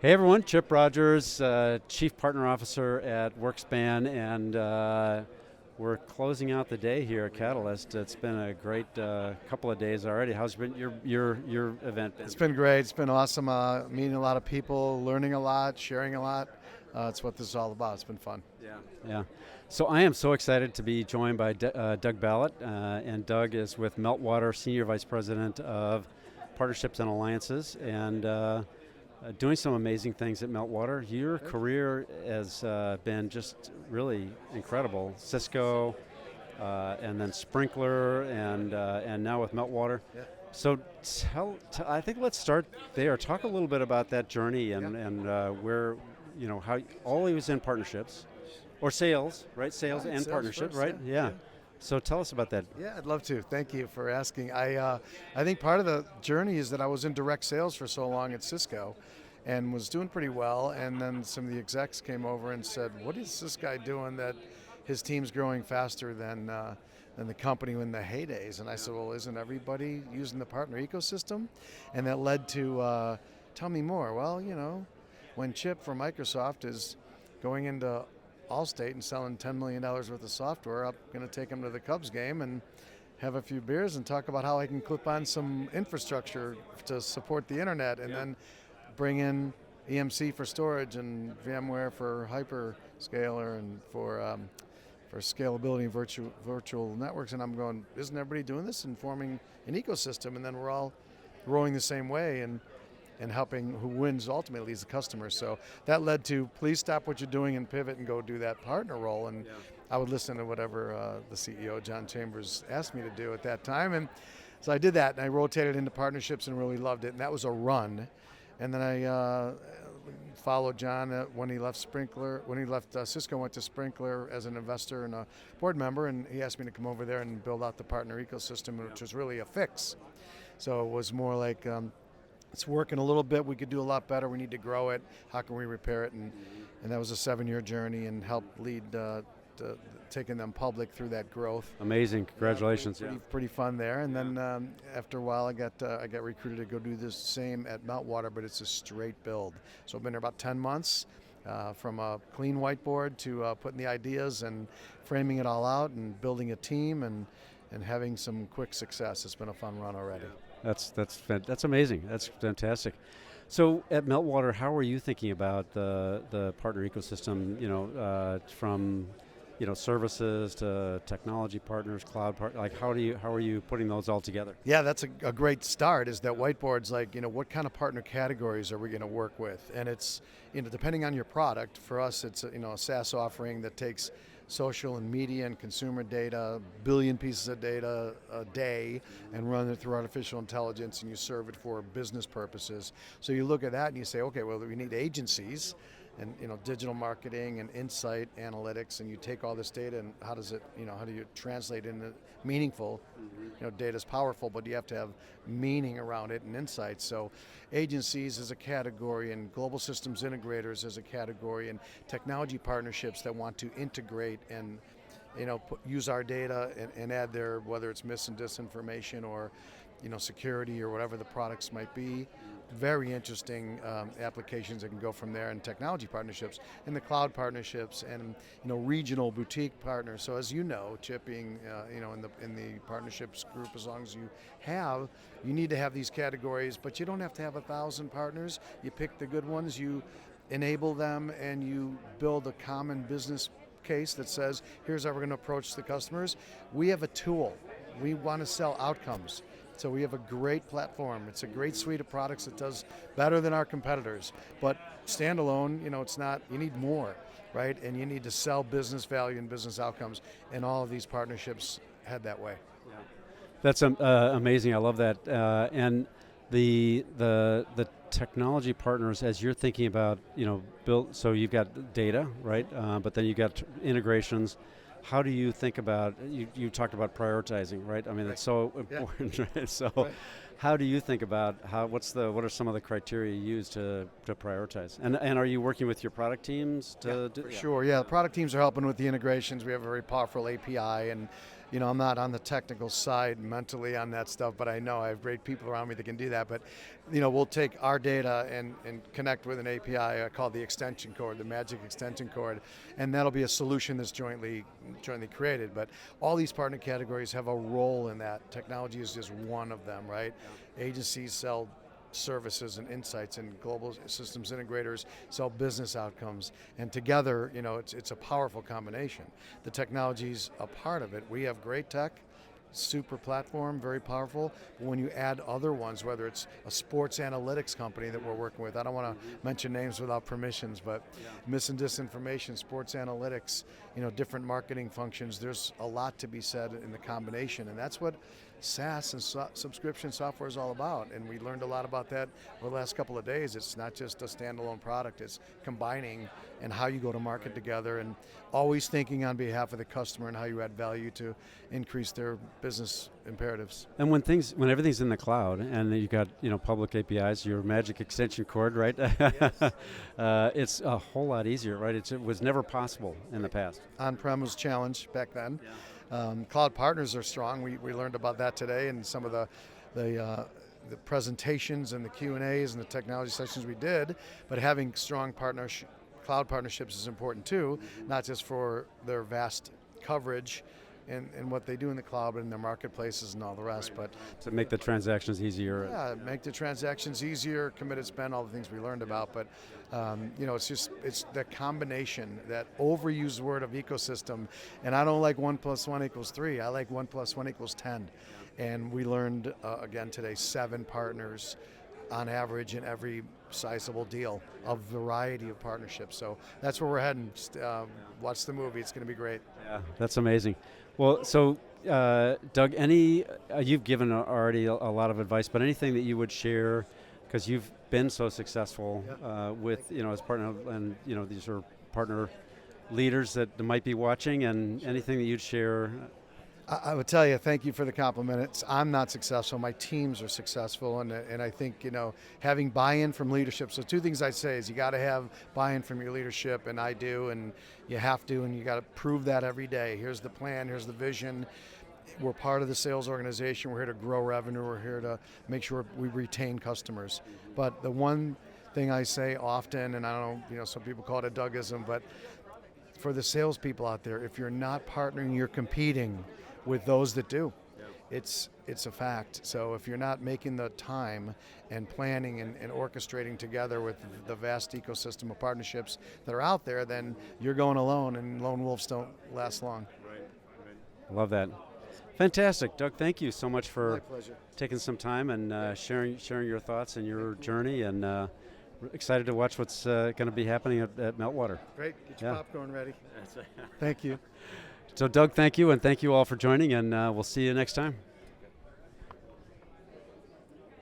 Hey everyone, Chip Rogers, Chief Partner Officer at WorkSpan, and we're closing out the day here at Catalyst. It's been a great couple of days already. How's been your event been? It's been great. It's been awesome. Meeting a lot of people, learning a lot, sharing a lot. It's what this is all about. It's been fun. Yeah. So I am so excited to be joined by Doug Balut, and Doug is with Meltwater, Senior Vice President of Partnerships and Alliances, and doing some amazing things at Meltwater. Your career has been just really incredible. Cisco, and then Sprinklr, and now with Meltwater. Yeah. So I think let's start there. Talk a little bit about that journey and where, how always in partnerships, or sales, right? Sales and Sales partnership, first, right? yeah. So tell us about that. Yeah, I'd love to. Thank you for asking. I think part of the journey is that I was in direct sales for so long at Cisco and was doing pretty well, and then some of the execs came over and said, what is this guy doing that his team's growing faster than the company in the heydays? And I said, well, isn't everybody using the partner ecosystem? And that led to, tell me more. Well, when Chip from Microsoft is going into Allstate and selling $10 million worth of software, I'm going to take him to the Cubs game and have a few beers and talk about how I can clip on some infrastructure to support the internet, and then bring in EMC for storage and VMware for hyperscaler and for scalability and virtual networks. And I'm going, isn't everybody doing this and forming an ecosystem? And then we're all rowing the same way and helping who wins ultimately is the customer. So that led to, please stop what you're doing and pivot and go do that partner role. And I would listen to whatever the CEO, John Chambers, asked me to do at that time. And so I did that, and I rotated into partnerships and really loved it. And that was a run. And then I followed John when he left Sprinklr. When he left Cisco, went to Sprinklr as an investor and a board member, and he asked me to come over there and build out the partner ecosystem, which was really a fix. So it was more like, it's working a little bit, we could do a lot better, we need to grow it, how can we repair it? And that was a 7-year journy and helped lead taking them public through that growth. Amazing, congratulations. Pretty fun there. And then after a while I got recruited to go do the same at Meltwater, but it's a straight build. So I've been there about 10 months, from a clean whiteboard to putting the ideas and framing it all out and building a team and having some quick success. It's been a fun run already. That's amazing. That's fantastic. So at Meltwater, how are you thinking about the partner ecosystem? From services to technology partners, cloud partners. Like how are you putting those all together? Yeah, that's a great start. Is that whiteboard's like, what kind of partner categories are we going to work with? And it's depending on your product. For us, it's a SaaS offering that takes social and media and consumer data, billion pieces of data a day, and run it through artificial intelligence, and you serve it for business purposes. So you look at that and you say, okay, well, we need agencies and digital marketing and insight analytics, and you take all this data and how do you translate into meaningful? Data is powerful, but you have to have meaning around it and insights. So agencies is a category, and global systems integrators is a category, and technology partnerships that want to integrate and use our data and add their, whether it's mis and disinformation or security or whatever the products might be. Very interesting applications that can go from there, and technology partnerships, and the cloud partnerships, and regional boutique partners. So as you know, Chip, being in the partnerships group, as long as you need to have these categories, but you don't have to have 1,000 partners. You pick the good ones, you enable them, and you build a common business case that says, here's how we're going to approach the customers. We have a tool. We want to sell outcomes. So we have a great platform. It's a great suite of products that does better than our competitors. But standalone, it's not, you need more, right? And you need to sell business value and business outcomes. And all of these partnerships head that way. Yeah. That's amazing. I love that. And the technology partners, as you're thinking about, build. So you've got data, right? But then you got integrations. How do you think about, you talked about prioritizing, right? I mean, that's so important, right? So how do you think about what are some of the criteria you use to prioritize? And are you working with your product teams to do? Sure, yeah. The product teams are helping with the integrations. We have a very powerful API, and I'm not on the technical side mentally on that stuff, but I know I have great people around me that can do that. But, we'll take our data and connect with an API called the extension cord, the magic extension cord, and that'll be a solution that's jointly created. But all these partner categories have a role in that. Technology is just one of them, right? Yeah. Agencies sell services and insights, and global systems integrators sell business outcomes, and together, it's a powerful combination. The technology's a part of it. We have great tech, super platform, very powerful, but when you add other ones, whether it's a sports analytics company that we're working with, I don't want to mention names without permissions, but mis and disinformation, sports analytics, different marketing functions, there's a lot to be said in the combination, and that's what SaaS and subscription software is all about, and we learned a lot about that over the last couple of days. It's not just a standalone product, it's combining and how you go to market together, and always thinking on behalf of the customer and how you add value to increase their business imperatives. And when everything's in the cloud, and you got public APIs, your magic extension cord, right? Yes. It's a whole lot easier, right? It was never possible in the past. On-prem was a challenge back then. Yeah. Cloud partners are strong. We learned about that today, and some of the presentations and the Q&As and the technology sessions we did. But having strong cloud partnerships is important too, not just for their vast coverage and what they do in the cloud, but in their marketplaces and all the rest. Right. But to make the transactions easier. Yeah, make the transactions easier, committed spend, all the things we learned about. But it's the combination, that overused word of ecosystem. And I don't like 1 + 1 = 3. I like 1 + 1 = 10. And we learned again today 7 partners on average in every sizable deal, a variety of partnerships. So that's where we're heading. Watch the movie, it's going to be great. Yeah, that's amazing. Well, so Doug, you've given already a lot of advice, but anything that you would share, because you've been so successful with, as partner, and these are partner leaders that might be watching, and anything that you'd share. I would tell you, thank you for the compliment. I'm not successful, my teams are successful, and I think, having buy-in from leadership. So 2 things I'd say is you got to have buy-in from your leadership, and I do, and you have to, and you got to prove that every day. Here's the plan, here's the vision. We're part of the sales organization, we're here to grow revenue, we're here to make sure we retain customers. But the one thing I say often, and I don't know, some people call it a Dougism, but for the salespeople out there, if you're not partnering, you're competing with those that do. It's a fact. So if you're not making the time and planning and orchestrating together with the vast ecosystem of partnerships that are out there, then you're going alone, and lone wolves don't last long. Right. Love that. Fantastic. Doug, thank you so much for taking some time and sharing your thoughts and your journey, and excited to watch what's going to be happening at Meltwater. Great. Get your popcorn ready. Thank you. So Doug, thank you, and thank you all for joining, and we'll see you next time.